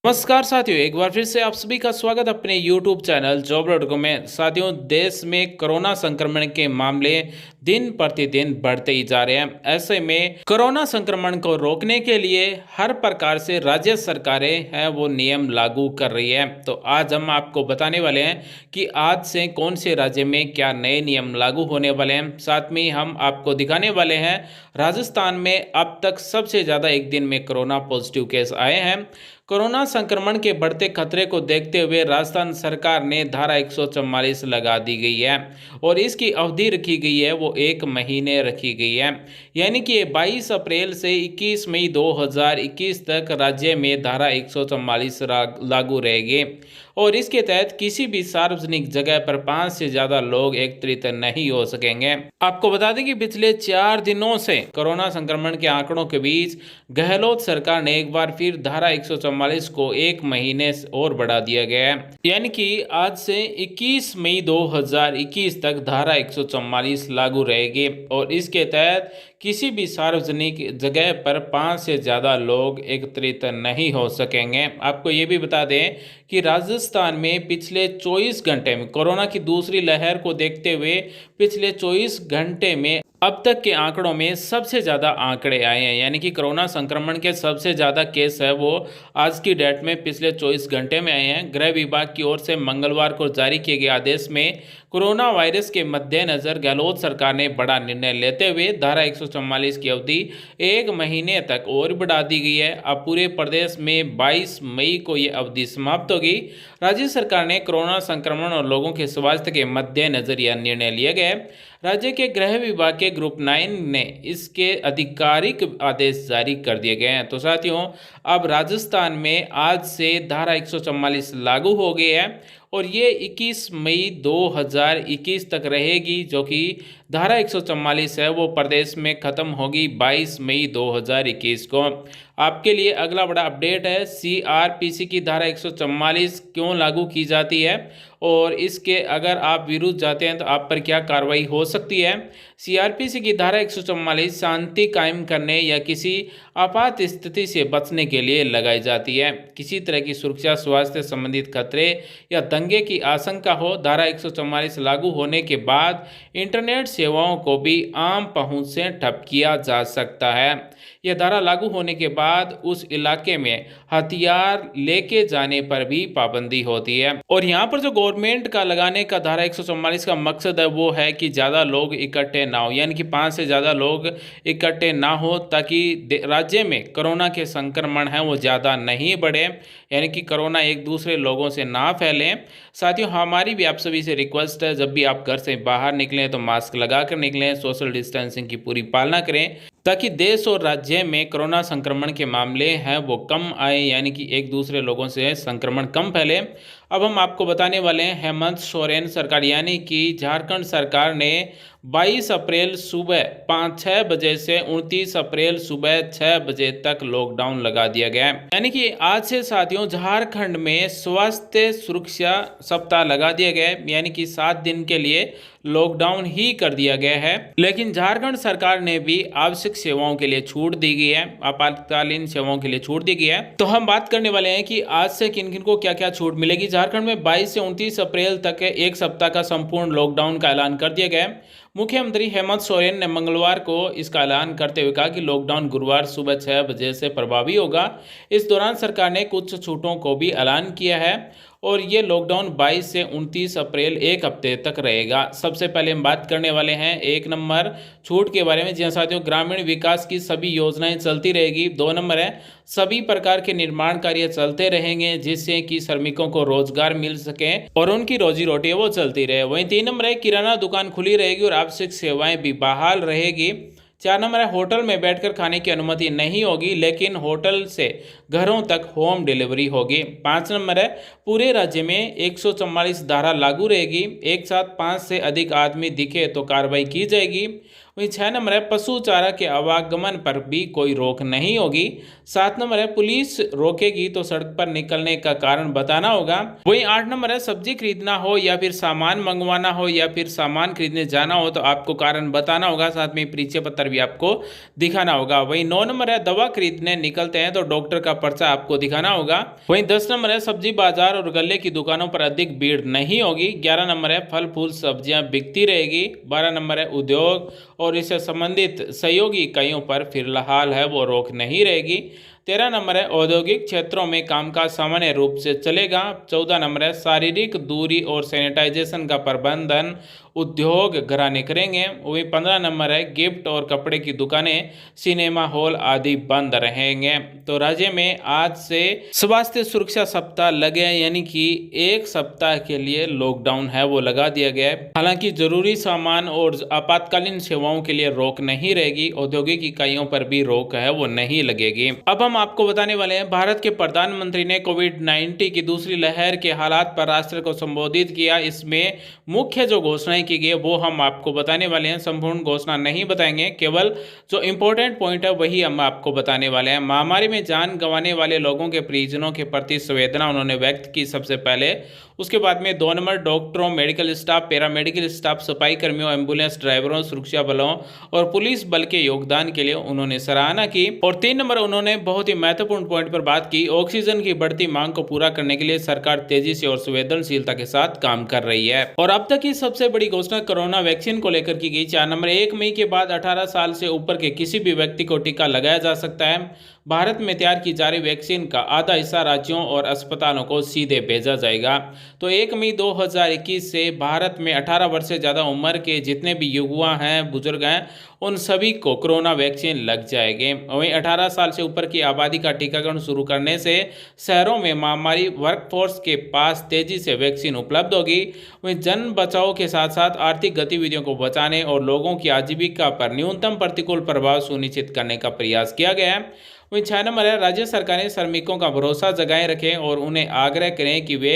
नमस्कार साथियों, एक बार फिर से आप सभी का स्वागत अपने YouTube channel job dot com में। साथियों, देश में कोरोना संक्रमण के मामले दिन प्रतिदिन बढ़ते ही जा रहे हैं। ऐसे में कोरोना संक्रमण को रोकने के लिए हर प्रकार से राज्य सरकारें हैं वो नियम लागू कर रही है। तो आज हम आपको बताने वाले हैं कि आज से कौन से राज्य में क्या नए नियम लागू होने वाले हैं। साथ में हम आपको दिखाने वाले हैं राजस्थान में अब तक सबसे ज़्यादा एक दिन में कोरोना पॉजिटिव केस आए हैं। कोरोना संक्रमण के बढ़ते खतरे को देखते हुए राजस्थान सरकार ने धारा 144 लगा दी गई है और इसकी अवधि रखी गई है वो 1 महीने रखी गई है। यानी कि 22 अप्रैल से 21 मई 2021 तक राज्य में धारा 144 लागू रहेगी और इसके तहत किसी भी सार्वजनिक जगह पर 5 से ज़्यादा लोग एकत्रित नहीं हो सकेंगे। आपको बता दें कि पिछले 4 दिनों से कोरोना संक्रमण के आंकड़ों के बीच गहलोत सरकार ने एक बार फिर धारा 144 को 1 महीने और बढ़ा दिया गया है। यानी कि आज से 21 मई 2021 तक धारा 144 लागू रहेगी और इसके तहत किसी भी सार्वजनिक जगह पर 5 से ज़्यादा लोग एकत्रित नहीं हो सकेंगे। आपको ये भी बता दें कि राजस्थान में पिछले 24 घंटे में कोरोना की दूसरी लहर को देखते हुए पिछले 24 घंटे में अब तक के आंकड़ों में सबसे ज़्यादा आंकड़े आए हैं। यानी कि कोरोना संक्रमण के सबसे ज़्यादा केस है वो आज की डेट में पिछले 24 घंटे में आए हैं। गृह विभाग की ओर से मंगलवार को जारी किए गए आदेश में कोरोना वायरस के मद्देनज़र गहलोत सरकार ने बड़ा निर्णय लेते हुए धारा 144 की अवधि 1 महीने तक और बढ़ा दी गई है। अब पूरे प्रदेश में 22 मई को ये अवधि समाप्त होगी। राज्य सरकार ने कोरोना संक्रमण और लोगों के स्वास्थ्य के मद्देनज़र यह निर्णय लिया गया है। राज्य के गृह विभाग के ग्रुप 9 ने इसके आधिकारिक आदेश जारी कर दिए गए हैं। तो साथियों, अब राजस्थान में आज से धारा 144 लागू हो गई है और ये 21 मई 2021 तक रहेगी, जो कि धारा 144 है वो प्रदेश में ख़त्म होगी 22 मई 2021 को। आपके लिए अगला बड़ा अपडेट है, CRPC की धारा 144 क्यों लागू की जाती है और इसके अगर आप विरुद्ध जाते हैं तो आप पर क्या कार्रवाई हो सकती है। CRPC की धारा 144 शांति कायम करने या किसी आपात स्थिति से बचने के लिए लगाई जाती है। किसी तरह की सुरक्षा, स्वास्थ्य संबंधित खतरे या दंगे की आशंका हो, धारा 144 लागू होने के बाद इंटरनेट सेवाओं को भी आम पहुंच से ठप किया जा सकता है। यह धारा लागू होने के बाद उस इलाके में हथियार लेके जाने पर भी पाबंदी होती है। और यहाँ पर जो गवर्नमेंट का लगाने का धारा 144 का मकसद है वो है कि ज़्यादा लोग इकट्ठे ना हो, यानी कि 5 से ज़्यादा लोग इकट्ठे ना हो ताकि राज्य में कोरोना के संक्रमण है वो ज़्यादा नहीं बढ़े, यानी कि कोरोना एक दूसरे लोगों से ना फैले। साथियों, हमारी भी आप सभी से रिक्वेस्ट है, जब भी आप घर से बाहर निकलें तो मास्क लगा कर निकलें, सोशल डिस्टेंसिंग की पूरी पालना करें ताकि देश और राज्य में कोरोना संक्रमण के मामले हैं वो कम आए, यानी कि एक दूसरे लोगों से संक्रमण कम फैले। अब हम आपको बताने वाले हैं हेमंत सोरेन सरकार यानी कि झारखंड सरकार ने 22 अप्रैल सुबह 5-6 बजे से 29 अप्रैल सुबह 6 बजे तक लॉकडाउन लगा दिया गया है। यानी कि आज से साथियों झारखंड में स्वास्थ्य सुरक्षा सप्ताह लगा दिया गया है, यानी कि 7 दिन के लिए लॉकडाउन ही कर दिया गया है। लेकिन झारखंड सरकार ने भी आवश्यक सेवाओं के लिए छूट दी गई है, आपातकालीन सेवाओं के लिए छूट दी गई है। तो हम बात करने वाले हैं कि आज से किन किन को क्या क्या छूट मिलेगी। झारखंड में 22 से 29 अप्रैल तक एक सप्ताह का संपूर्ण लॉकडाउन का ऐलान कर दिया गया है। मुख्यमंत्री हेमंत सोरेन ने मंगलवार को इसका ऐलान करते हुए कहा कि लॉकडाउन गुरुवार सुबह 6 बजे से प्रभावी होगा। इस दौरान सरकार ने कुछ छूटों को भी ऐलान किया है और ये लॉकडाउन 22 से 29 अप्रैल एक हफ्ते तक रहेगा। सबसे पहले हम बात करने वाले हैं 1 नंबर छूट के बारे में। जी हाँ साथियों, ग्रामीण विकास की सभी योजनाएं चलती रहेगी। 2 नंबर है, सभी प्रकार के निर्माण कार्य चलते रहेंगे जिससे कि श्रमिकों को रोजगार मिल सके और उनकी रोजी रोटी वो चलती रहे। वहीं 3 नंबर है, किराना दुकान खुली रहेगी और आवश्यक सेवाएं भी बहाल रहेगी। 4 नंबर है, होटल में बैठकर खाने की अनुमति नहीं होगी लेकिन होटल से घरों तक होम डिलीवरी होगी। 5 नंबर है, पूरे राज्य में 144 धारा लागू रहेगी। एक साथ 5 से अधिक आदमी दिखे तो कार्रवाई की जाएगी। वहीं 6 नंबर है, पशु चारा के आवागमन पर भी कोई रोक नहीं होगी। 7 नंबर है पुलिस रोकेगी तो सड़क पर निकलने का कारण बताना होगा। वहीं 8 नंबर है सब्जी खरीदना हो या फिर सामान मंगवाना हो या फिर सामान खरीदने जाना हो तो आपको कारण बताना होगा, साथ में परिचय पत्र भी आपको दिखाना होगा। वहीं 9 नंबर है दवा खरीदने निकलते हैं तो डॉक्टर का पर्चा आपको दिखाना होगा। वहीं 10 नंबर है सब्जी बाजार और गले की दुकानों पर अधिक भीड़ नहीं होगी। 11 नंबर है फल फूल सब्जियां बिकती रहेगी। 12 नंबर है उद्योग और इससे संबंधित सहयोगी इकाइयों पर फिलहाल है वो रोक नहीं रहेगी। 13 नंबर है औद्योगिक क्षेत्रों में कामकाज सामान्य रूप से चलेगा। 14 नंबर है शारीरिक दूरी और सैनिटाइजेशन का प्रबंधन उद्योग घराने करेंगे। वही 15 नंबर है गिफ्ट और कपड़े की दुकानें, सिनेमा हॉल आदि बंद रहेंगे। तो राज्य में आज से स्वास्थ्य सुरक्षा सप्ताह लगे, यानी कि एक सप्ताह के लिए लॉकडाउन है वो लगा दिया गया है। हालांकि जरूरी सामान और आपातकालीन सेवाओं के लिए रोक नहीं रहेगी। औद्योगिक इकाइयों पर भी रोक है वो नहीं लगेगी। अब हम आपको बताने वाले हैं भारत के प्रधानमंत्री ने कोविड-19 की दूसरी लहर के हालात पर राष्ट्र को संबोधित किया। इसमें मुख्य जो घोषणाएं की गई वो हम आपको बताने वाले हैं। संपूर्ण घोषणा नहीं बताएंगे, केवल जो इंपॉर्टेंट पॉइंट है वही हम आपको बताने वाले हैं। महामारी में जान गंवाने वाले लोगों के परिजनों के प्रति संवेदना उन्होंने व्यक्त की सबसे पहले। उसके बाद में 2 नंबर डॉक्टरों, मेडिकल स्टाफ, पैरामेडिकल स्टाफ, सफाई कर्मियों, एम्बुलेंस ड्राइवरों, सुरक्षा बलों और पुलिस बल के योगदान के लिए उन्होंने सराहना की। और 3 नंबर उन्होंने बहुत ही महत्वपूर्ण पॉइंट पर बात की। ऑक्सीजन की बढ़ती मांग को पूरा करने के लिए सरकार तेजी से और संवेदनशीलता के साथ काम कर रही है। और अब तक की सबसे बड़ी घोषणा कोरोना वैक्सीन को लेकर की गई। 4 नंबर 1 मई के बाद 18 साल से ऊपर के किसी भी व्यक्ति को टीका लगाया जा सकता है। भारत में तैयार की जा रही वैक्सीन का आधा हिस्सा राज्यों और अस्पतालों को सीधे भेजा जाएगा। तो 1 मई 2021 से भारत में 18 वर्ष से ज़्यादा उम्र के जितने भी युवा हैं, बुजुर्ग हैं, उन सभी को कोरोना वैक्सीन लग जाएगी। वहीं 18 साल से ऊपर की आबादी का टीकाकरण शुरू करने से शहरों में महामारी वर्कफोर्स के पास तेजी से वैक्सीन उपलब्ध होगी। वहीं जन बचाव के साथ साथ आर्थिक गतिविधियों को बचाने और लोगों की आजीविका पर न्यूनतम प्रतिकूल प्रभाव सुनिश्चित करने का प्रयास किया गया है। वहीं 6 नंबर है राज्य सरकारें श्रमिकों का भरोसा जगाए रखें और उन्हें आग्रह करें कि वे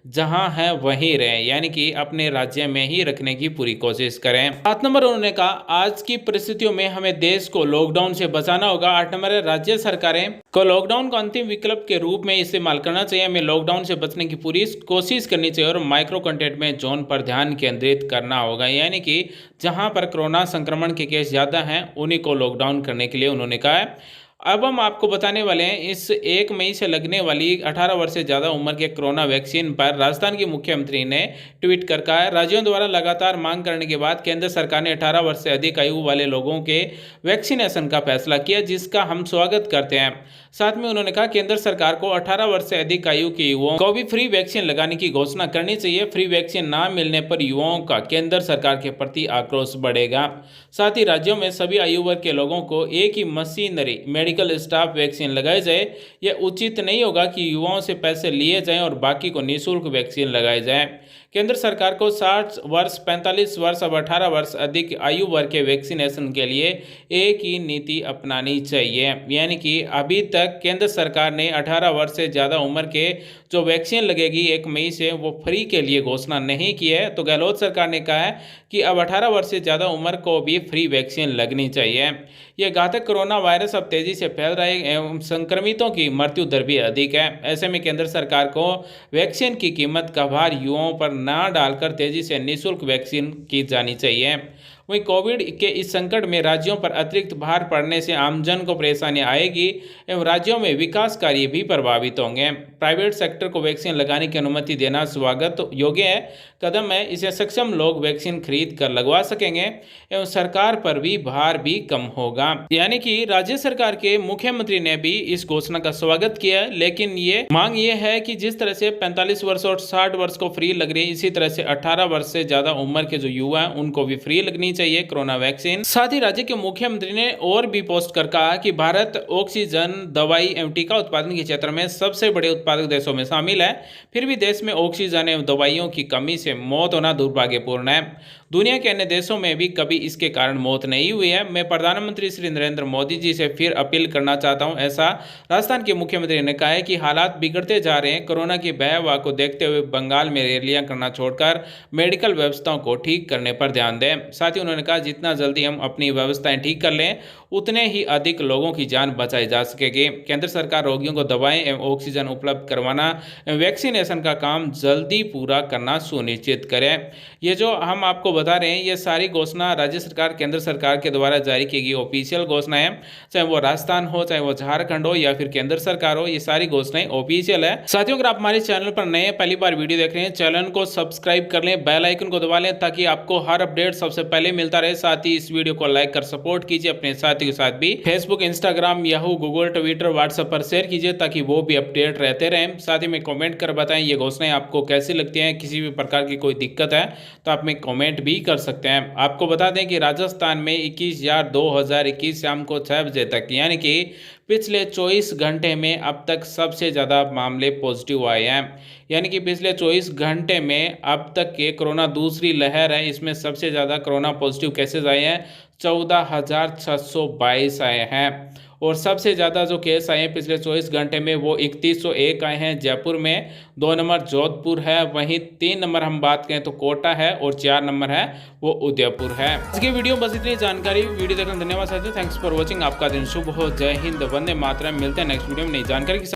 जहां हैं वहीं रहें, यानी कि अपने राज्य में ही रखने की पूरी कोशिश करें। 7 नंबर उन्होंने कहा आज की परिस्थितियों में हमें देश को लॉकडाउन से बचाना होगा। 8 नंबर है राज्य सरकारें को लॉकडाउन को अंतिम विकल्प के रूप में इस्तेमाल करना चाहिए। हमें लॉकडाउन से बचने की पूरी कोशिश करनी चाहिए और माइक्रो कंटेनमेंट जोन पर ध्यान केंद्रित करना होगा, यानी कि जहां पर कोरोना संक्रमण के केस ज़्यादा हैं उन्हीं को लॉकडाउन करने के लिए उन्होंने कहा है। अब हम आपको बताने वाले हैं इस 1 मई से लगने वाली 18 वर्ष से ज़्यादा उम्र के कोरोना वैक्सीन पर राजस्थान के मुख्यमंत्री ने ट्वीट कर कहा है राज्यों द्वारा लगातार मांग करने के बाद केंद्र सरकार ने 18 वर्ष से अधिक आयु वाले लोगों के वैक्सीनेशन का फैसला किया, जिसका हम स्वागत करते हैं। साथ में उन्होंने कहा केंद्र सरकार को 18 वर्ष से अधिक आयु के युवाओं को भी फ्री वैक्सीन लगाने की घोषणा करनी चाहिए। फ्री वैक्सीन ना मिलने पर युवाओं का केंद्र सरकार के प्रति आक्रोश बढ़ेगा। साथ ही राज्यों में सभी आयु वर्ग के लोगों को एक ही मशीनरी मेडिकल स्टाफ वैक्सीन लगाई जाए। यह उचित नहीं होगा कि युवाओं से पैसे लिए जाएं और बाकी को निःशुल्क वैक्सीन लगाई जाए। केंद्र सरकार को 60 वर्ष, 45 वर्ष और 18 वर्ष अधिक आयु वर्ग के वैक्सीनेशन के लिए एक ही नीति अपनानी चाहिए, यानी कि अभी तक केंद्र सरकार ने 18 वर्ष से ज़्यादा उम्र के जो वैक्सीन लगेगी 1 मई से वो फ्री के लिए घोषणा नहीं की है। तो गहलोत सरकार ने कहा है कि अब 18 वर्ष से ज़्यादा उम्र को भी फ्री वैक्सीन लगनी चाहिए। यह घातक कोरोना वायरस अब तेज़ी से फैल रहा है एवं संक्रमितों की मृत्यु दर भी अधिक है। ऐसे में केंद्र सरकार को वैक्सीन की कीमत का भार युवाओं पर ना डालकर तेज़ी से निःशुल्क वैक्सीन की जानी चाहिए। वहीं कोविड के इस संकट में राज्यों पर अतिरिक्त भार पड़ने से आमजन को परेशानी आएगी एवं राज्यों में विकास कार्य भी प्रभावित होंगे। प्राइवेट सेक्टर को वैक्सीन लगाने की अनुमति देना स्वागत योग्य है कदम है। इसे सक्षम लोग वैक्सीन खरीद कर लगवा सकेंगे एवं सरकार पर भी भार भी कम होगा। यानी कि राज्य सरकार के मुख्यमंत्री ने भी इस घोषणा का स्वागत किया है, लेकिन ये मांग ये है कि जिस तरह से 45 वर्ष और 60 वर्ष को फ्री लग रही है, इसी तरह से 18 वर्ष से ज्यादा उम्र के जो युवा हैं उनको भी फ्री लगनी चाहिए कोरोना वैक्सीन। साथ ही राज्य के मुख्यमंत्री ने और भी पोस्ट कर कहा कि भारत ऑक्सीजन, दवाई एवं टीका उत्पादन के क्षेत्र में सबसे बड़े उत्पादक देशों में शामिल है। फिर भी देश में ऑक्सीजन एवं दवाइयों की कमी से मौत होना दुर्भाग्यपूर्ण है। दुनिया के अन्य देशों में भी कभी इसके कारण मौत नहीं हुई है। मैं प्रधानमंत्री श्री नरेंद्र मोदी जी से फिर अपील करना चाहता हूं, ऐसा राजस्थान के मुख्यमंत्री ने कहा है कि हालात बिगड़ते जा रहे हैं। कोरोना की भयावह को देखते हुए बंगाल में रैलियां करना छोड़कर मेडिकल व्यवस्थाओं को ठीक करने पर ध्यान दें। साथ ही उन्होंने कहा, जितना जल्दी हम अपनी व्यवस्थाएं ठीक कर लें उतने ही अधिक लोगों की जान बचाई जा सकेगी। केंद्र सरकार रोगियों को दवाएं एवं ऑक्सीजन उपलब्ध करवाना एवं वैक्सीनेशन का काम जल्दी पूरा करना सुनिश्चित करें। ये जो हम आपको बता रहे हैं, ये सारी घोषणा राज्य सरकार केंद्र सरकार के द्वारा जारी की गई ऑफिशियल घोषणा है। चाहे वो राजस्थान हो, चाहे वो झारखंड हो या फिर केंद्र सरकार हो, ये सारी घोषणाएं ऑफिशियल है। साथियों, अगर आप हमारे चैनल पर नए पहली बार वीडियो देख रहे हैं, चैनल को सब्सक्राइब कर लें, बेल आइकन को दबा लें ताकि आपको हर अपडेट सबसे पहले मिलता रहे। साथ ही इस वीडियो को लाइक कर सपोर्ट कीजिए, अपने साथियों के साथ भी Facebook, Instagram, Yahoo, Google, Twitter, WhatsApp पर शेयर कीजिए ताकि वो भी अपडेट रहते रहें। साथ ही में कमेंट कर बताएं ये घोषणाएं आपको कैसी लगती हैं। किसी भी प्रकार की कोई दिक्कत है तो आप में कमेंट भी कर सकते हैं। आपको बता दें कि राजस्थान में 21/4/2021 शाम को 6 बजे तक यानी कि पिछले 24 घंटे में अब तक सबसे ज़्यादा मामले पॉजिटिव आए हैं। यानी कि पिछले 24 घंटे में अब तक के कोरोना दूसरी लहर है, इसमें सबसे ज़्यादा कोरोना पॉजिटिव केसेस आए हैं। 14,622 आए हैं और सबसे ज़्यादा जो केस आए हैं पिछले 24 घंटे में वो 3101 आए हैं जयपुर में। 2 नंबर जोधपुर है, वहीं 3 नंबर हम बात करें तो कोटा है और 4 नंबर है वो उदयपुर है। आज की वीडियो बस इतनी जानकारी। वीडियो देखने धन्यवाद साथियों। Thanks for watching. आपका दिन शुभ हो। जय हिंद, वंदे मातरम। मिलते हैं नेक्स्ट वीडियो में नई जानकारी के साथ।